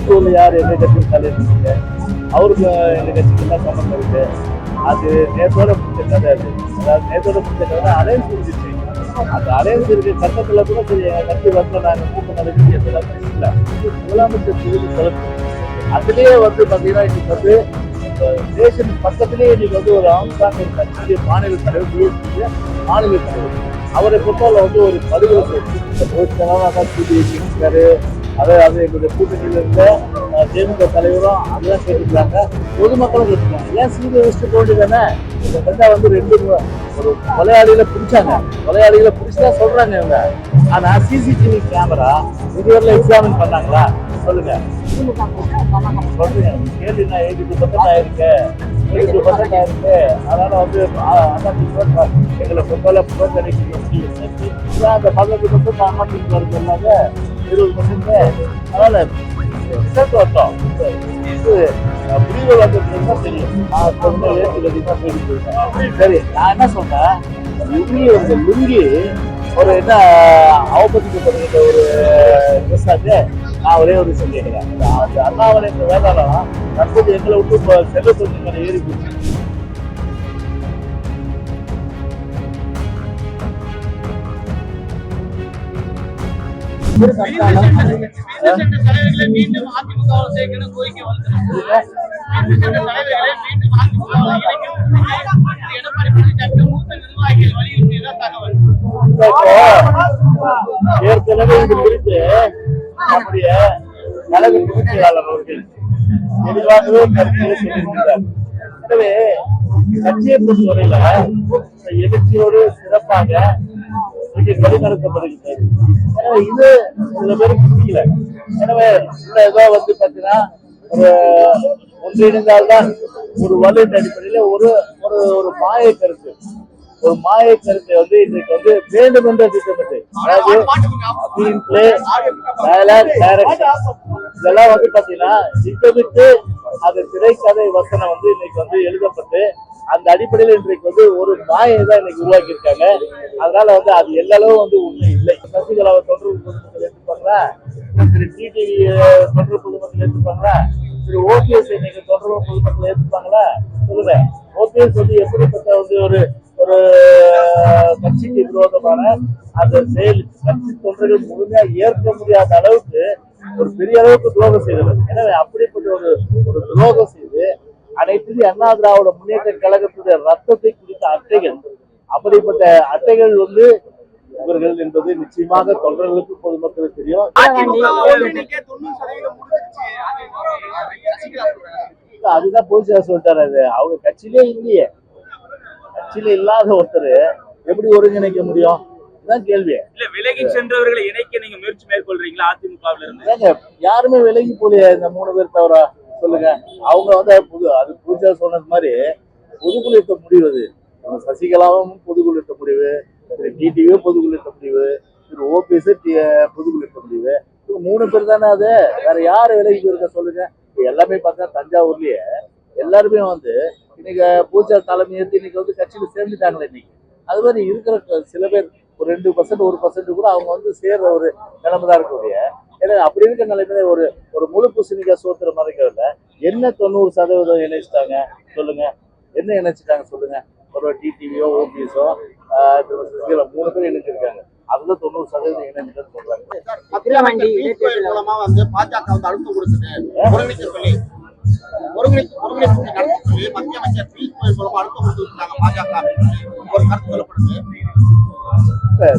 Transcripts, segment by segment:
School யார் எந்த கட்சியில் தலையிட்டு அவருக்கு எந்த கட்சிக்கு என்ன சம்பந்தம் இருக்கு. அது நேத்தோட முடிஞ்ச கதை. அது அதாவது நேத்தோட முடிஞ்ச கதை அலையன்ஸ் முடிஞ்சிச்சு. அந்த அலையன்ஸ் இருக்க கட்டத்துல கூட சரி என் கட்சி வந்து நாங்கள் மூக்க நடத்தி எந்த இல்லை முதலமைச்சர் தொகுதி சிறப்பு. அதுலயே வந்து பாத்தீங்கன்னா இன்னைக்கு வந்து ஸ்டேஷன் பக்கத்திலேயே இன்னைக்கு வந்து ஒரு ஆம்சாங் ஒரு கட்சியுடைய மாநில தலைவர் பிஎஸ்பி மாநில தலைவர் அவரை பொறுத்தவரை வந்து ஒரு படுகொலை இருக்காரு. அது எங்களுடைய கூட்டணியில இருந்த தேமுக தலைவரும் அதெல்லாம் கேட்டுக்கிறாங்க, பொதுமக்களும் கேட்டுக்கிறாங்க. ஏன் சீதை வச்சுட்டு போண்டிதானே இந்த கண்டா வந்து ஒரு கொலையாளிகளை பிடிச்சாங்க, கொலையாளிகளை பிடிச்சுதான் சொல்றாங்க இவங்க. ஆனா சிசிடிவி கேமரா இதுவரையில எக்ஸாமின் பண்ணாங்களா சொல்லுங்க சொல்லுங்க. கேள்வினா 82% ஆயிருக்கு, 82% ஆயிருக்கு. அதனால வந்து எங்களை பொறுத்தவரை புறக்கணிக்க அந்த 18% அமர்ந்து வருது எல்லாங்க 20%. அதனால ரிசல்ட் வந்தோம் முடிவு வந்ததுதான் தெரியும். நான் சொன்ன ஏற்றுதான் போயிட்டு சரி. நான் என்ன சொன்னேன், லுங்கி ஒரு என்ன அவபதிக்கப்படுகிற ஒரு விவசாயத்தை நான் ஒரே ஒரு விஷயம் கேட்கிறேன். அந்த அண்ணாமலை என்ற வேதாளம் தற்போது எங்களை விட்டு செல்ல தொழில் ஏறி போச்சு. ஏற்கனவே இது குறித்து நம்முடைய கழக பொதுச்செயலாளர் அவர்கள் தெளிவாகவே கருத்துக்களை சொல்லியிருக்கிறார். எனவே கட்சியை பொறுத்தவரையில எழுச்சியோடு சிறப்பாக வழிநடத்தப்படுகிறது. எனவே இது சில பேருக்கு பிடிக்கல. எனவே ஏதோ வந்து பாத்தீங்கன்னா ஒரு ஒன்றிணைந்தால்தான் ஒரு வலுவின் அடிப்படையில ஒரு ஒரு மாய கருத்து, ஒரு மாய கருத்தை வந்து இன்றைக்கு வந்து வேண்டும் என்ற திட்டமிட்டு, அதாவது இதெல்லாம் வந்து பாத்தீங்கன்னா திட்டமிட்டு அது திரைக்கதை வசனம் வந்து இன்னைக்கு வந்து எழுதப்பட்டு அந்த அடிப்படையில் இன்றைக்கு வந்து ஒரு மாயை தான் இன்னைக்கு உருவாக்கி இருக்காங்க. அதனால வந்து அது எல்லா வந்து உண்மை இல்லை. சசிகலாவை தொடர்பு பொதுமக்கள் ஏற்றுப்பாங்களா, திரு டிடிவி தொடர்பு பொதுமக்கள் ஏற்றுப்பாங்களா, திரு ஓபிஎஸ் இன்னைக்கு தொடர்பு பொதுமக்கள் ஏற்றுப்பாங்களா சொல்லுங்க. ஓபிஎஸ் வந்து எப்படிப்பட்ட வந்து ஒரு ஒரு கட்சிக்கு விரோதமான அந்த செயல் கட்சி தொண்டர்கள் முழுமையா ஏற்க முடியாத அளவுக்கு ஒரு பெரிய அளவுக்கு துரோகம் செய்தது. எனவே அப்படிப்பட்ட ஒரு துரோகம் செய்து அனைத்து அண்ணா திராவிட முன்னேற்ற கழகத்துடைய ரத்தத்தை குடித்த அட்டைகள், அப்படிப்பட்ட அட்டைகள் வந்து இவர்கள் என்பது நிச்சயமாக தொண்டர்களுக்கு பொதுமக்களுக்கு தெரியும். அதுதான் போலீஸா சொல்லிட்டாரு. அது அவங்க கட்சியிலே இல்லையே, கட்சியில இல்லாத ஒருத்தர் எப்படி ஒருங்கிணைக்க முடியும்? இதுதான் கேள்வி. விலகி சென்றவர்களை இணைக்க நீங்க முயற்சி மேற்கொள்றீங்களா? அதிமுகவில் இருந்து யாருமே விலகி போலியா இந்த 3 பேர் தவிர சொல்லுங்க. அவங்க வந்து அது பூஜா சொன்னது மாதிரி பொதுக்குழுத்த முடிவு, அது சசிகலாவும் பொதுக்குழுத்த முடிவு, திரு டிடிவியும் பொதுக்குழுத்த முடிவு, திரு ஓபிஎஸ் பொதுக்குழுத்த முடிவு. 3 பேர் தானே. அது வேற யாரு விலகி போயிருக்க சொல்லுங்க. எல்லாமே பார்த்தா தஞ்சாவூர்லயே எல்லாருமே வந்து இன்னைக்கு பூஜா தலைமையேற்று இன்னைக்கு வந்து கட்சியில சேர்ந்துட்டாங்களே. இன்னைக்கு அது மாதிரி இருக்கிற சில பேர் ஒரு 2% 1% கூட அவங்க வந்து சேர்ற ஒரு நிலைமைதான் இருக்கக்கூடிய. ஏன்னா அப்படி இருக்க நிலைமையில ஒரு முழு பூசணிக்காய் சோத்துற மாதிரிக்கிறதுல என்ன 90% இணைச்சிட்டாங்க சொல்லுங்க. என்ன இணைச்சிட்டாங்க சொல்லுங்க. ஒரு டிடிவியோ ஓபிஎஸோ 3 பேர் இணைச்சிருக்காங்க. அதுதான் 90% இணைஞ்சிட்டேன்னு சொல்றாங்க. மூலமா வந்து பாஜக வந்து அழுத்தம் கொடுத்துட்டு மத்திய அமைச்சர் பியூஷ் கோயல் மூலமா அழுத்தம் கொடுத்துருக்காங்க பாஜக ஒரு கருத்து சொல்லப்படுது.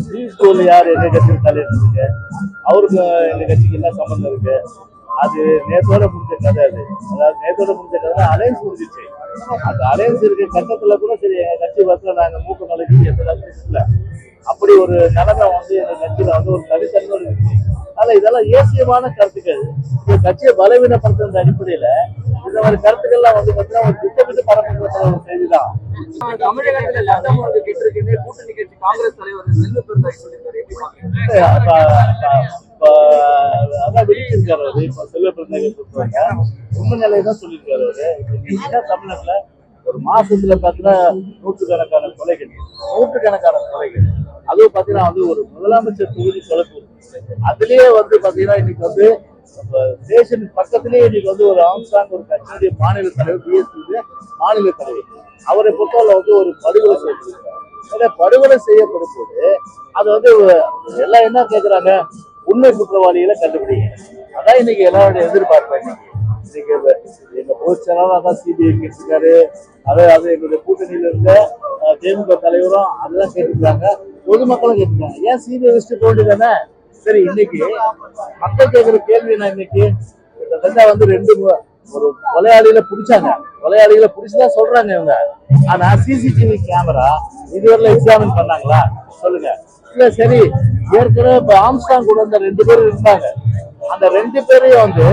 பியூஷ் கோயல் யார் எங்க கட்சியில் தலையிட்டு அவருக்கு எங்க கட்சிக்கு என்ன சம்பந்தம் இருக்கு? அது நேத்தோட முடிஞ்ச கதை. அது அதாவது நேத்தோட முடிஞ்ச கதை அலையன்ஸ் முடிஞ்சிச்சு. அந்த அலையன்ஸ் இருக்க கட்டத்துல கூட சரி எங்க கட்சி வந்து நாங்க மூக்க நுழைக்கு எந்த இல்லை. அப்படி ஒரு நிலைமை வந்து எங்க கட்சியில வந்து ஒரு தனித்தன்மை இருக்கு. அதனால இதெல்லாம் ஏசியமான கருத்துக்கள். இந்த கட்சியை பலவீனப்படுத்துற அடிப்படையில இந்த மாதிரி கருத்துக்கள்லாம் வந்து பார்த்தீங்கன்னா ஒரு திட்டமிட்டு பரப்பப்படுற ஒரு செய்திதான். தமிழகத்துல லட்சம் கேட்டிருக்கேன் கூட்டணி கட்சி காங்கிரஸ் தலைவர் செல்வ பெருந்தாய் சொல்லியிருக்காரு. அதான் வெளியிருக்காரு அவரு. இப்ப செல்வ பெருந்தாய் சொல்றாங்க உண்மை நிலையதான் சொல்லியிருக்காரு அவரு. தமிழ்நாட்டுல ஒரு மாசத்துல பாத்தீங்கன்னா நூற்றுக்கணக்கான கொலைகள். அதுவும் பாத்தீங்கன்னா வந்து ஒரு முதலமைச்சர் தொகுதி தொலைப்பு. அதுலயே வந்து பாத்தீங்கன்னா இன்னைக்கு வந்து ஸ்டேஷன் பக்கத்திலேயே இன்னைக்கு வந்து ஒரு ஆம்ஸ்டாங் ஒரு கட்சியுடைய மாநில தலைவர் பிஎஸ்பி மாநில தலைவர் அவரை பொறுத்தவரை வந்து ஒரு படுகொலை செய்யப்பட்டிருக்காங்க. படுகொலை செய்யப்படும் போது அது வந்து எல்லாம் என்ன கேட்கிறாங்க, உண்மை குற்றவாளிகளை கண்டுபிடிங்க. அதான் இன்னைக்கு எல்லாருடைய எதிர்பார்ப்பு. இன்னைக்கு எங்க பொதுச் செயலாளர் அதான் சிபிஐ கேட்டிருக்காரு. அது எங்களுடைய கூட்டணியில இருந்த திமுக தலைவரும் அதுதான் கேட்டிருக்காங்க, பொதுமக்களும் கேட்டிருக்காங்க. ஏன் சிபிஐ வச்சுட்டு போக வேண்டியதானே? சரி, இன்னைக்கு மக்கள் கேட்கிற கேள்வி என்ன, இன்னைக்கு கிட்டத்தட்ட வந்து ஒரு கொலையாளியில பிடிச்சாங்க, கொலையாளிகளை பிடிச்சுதான் சொல்றாங்க இவங்க. ஆனா சிசிடிவி கேமரா இதுவரையில எக்ஸாமின் பண்ணாங்களா சொல்லுங்க? இல்ல. சரி, ஏற்கனவே இப்ப ஆம்ஸ்டாங் கூட அந்த 2 பேரும் இருந்தாங்க. அந்த 2 பேரையும் வந்து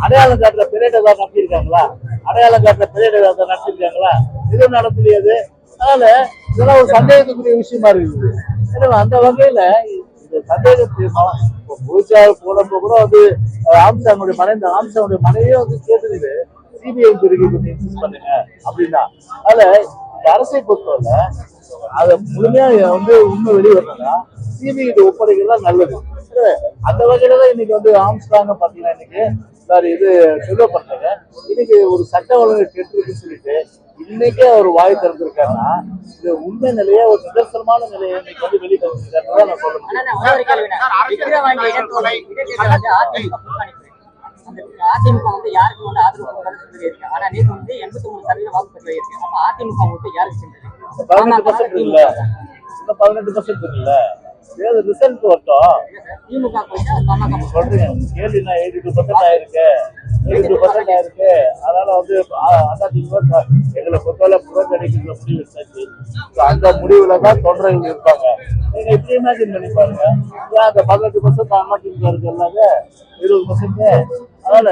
அடையாளம் காட்டுற பெரியட் ஏதாவது நடத்திருக்காங்களா? அடையாளம் காட்டுற பெரியட் ஏதாவது நடத்திருக்காங்களா? எதுவும் நடத்தலையாது. அதனால இதெல்லாம் ஒரு சந்தேகத்துக்குரிய விஷயமா இருக்குது. எனவே அந்த வகையில சந்தேகத்தை பொதுச்சாளர் போனப்போ கூட வந்து ஆம்ஸ்டாங்குடைய மனைவி ஆம்ஸ்டாங்குடைய மனைவியே வந்து கேட்டுக்குது, சிபிஐ கொஞ்சம் இன்சிஸ்ட் பண்ணுங்க அப்படின்னா. அதுல இந்த அரசை பொறுத்தவரை அதை முழுமையா வந்து உண்மை வெளியே வரணும்னா சிபிஐ ஒப்படைக்கிறது நல்லது. அந்த வகையில தான் இன்னைக்கு வந்து ஆம்ஸ்டாங்க பாத்தீங்கன்னா இன்னைக்கு இது சொல்லப்பட்டாங்க. இன்னைக்கு ஒரு சட்ட ஒழுங்கு கெட்டுருக்குன்னு சொல்லிட்டு இன்னைக்கே அவர் வாய் திறந்திருக்காருன்னா இது உண்மை நிலையா ஒரு நிதர்சனமான நிலையை இன்னைக்கு வந்து வெளியே தந்திருக்காருன்னு நான் சொல்ல முடியும். அதிமுக வந்து யாருக்கு வந்து ஆதரவு சொல்லியிருக்கு. ஆனா நேற்று வந்து 83% வாக்குப்பதிவு இருக்கு. அப்ப அதிமுக வந்து யாருக்கு சென்றது? 18% இல்ல, 18% இல்ல. ரிசல்ட் வரட்டும். திமுக சொல்றீங்க கேள்வி 82% ஆயிருக்கு, 82% ஆயிருக்கு. அதனால வந்து அதிமுக எங்களை பொறுத்தவரை புறக்கணிக்கிற முடிவு எடுத்தாச்சு. அந்த முடிவுல தான் தொண்டர்கள் இருப்பாங்க. நீங்க இப்படி இமேஜின் பண்ணி பாருங்க. அந்த 18% அதிமுக இருக்கு, எல்லாமே 20%. அதனால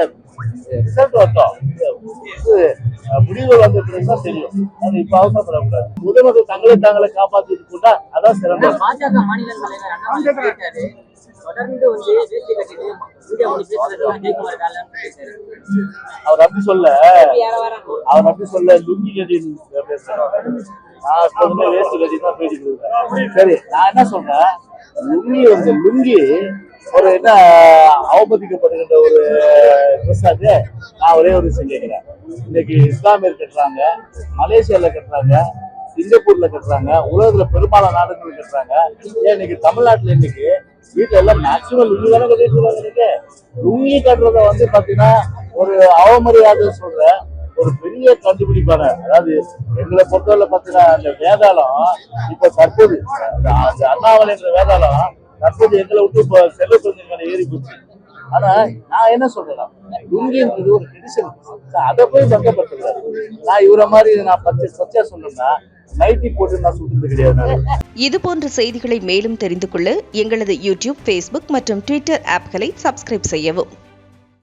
ரிசல்ட் வரட்டும், முடிவுகள் வந்த பிறகுதான் தெரியும். அது இப்ப அவசரப்படக்கூடாது. பொதுமக்கள் தங்களை காப்பாற்றிட்டு கொண்டா அதான் சிறந்த. பாஜக மாநில தலைவர் அண்ணாமலை தொடர்ந்து வந்து வேஷ்டி கட்டிட்டு இந்தியா வந்து பேசுறது ஜெயக்குமார் காலம் அவர் அப்படி சொல்ல லுங்கி கட்டி பேசுறேன். நான் சொல்லுங்க வேஷ்டி கட்டி தான் பேசிட்டு இருக்கேன். சரி, நான் என்ன சொல்றேன், லுங்கி ஒரு என்ன அவமதிக்கப்படுகின்ற ஒரு ட்ரெஸ். அது நான் ஒரே ஒரு விஷயம் கேட்கிறேன். இன்னைக்கு இஸ்லாமியர் கட்டுறாங்க, மலேசியால கட்டுறாங்க, சிங்கப்பூர்ல கட்டுறாங்க, உலகத்துல பெரும்பாலான நாடுகள் கட்டுறாங்க. ஏன் இன்னைக்கு தமிழ்நாட்டுல இன்னைக்கு வீட்டுல எல்லாம் மேக்சிமம் லுங்கி தானே கட்டிட்டு இருக்காங்க. இன்னைக்கு லுங்கி கட்டுறத வந்து பாத்தீங்கன்னா ஒரு அவமரியாதை சொல்ற ஒரு பெரிய கண்டுபிடிப்பான. அதாவது எங்களை பொறுத்தவரை பாத்தீங்கன்னா அந்த வேதாளம் இப்ப தற்போது அண்ணாமலை என்ற வேதாளம் தற்போது எங்களை விட்டு இப்போ செல்வ கொஞ்சம் ஏறி போச்சு. ஆனா நான் என்ன சொல்றேன், லுங்கின்றது ஒரு ட்ரெடிஷன். அதை போய் பங்கப்படுத்துறாரு. நான் இவரை மாதிரி நான் பச்சையா சொன்னோம்னா நைட்டி போட்டு நான் சுட்டுறது கிடையாது. இது போன்ற செய்திகளை மேலும் தெரிந்து கொள்ள எங்களது யூடியூப், Facebook மற்றும் Twitter ஆப்களை சப்ஸ்கிரைப் செய்யவும்.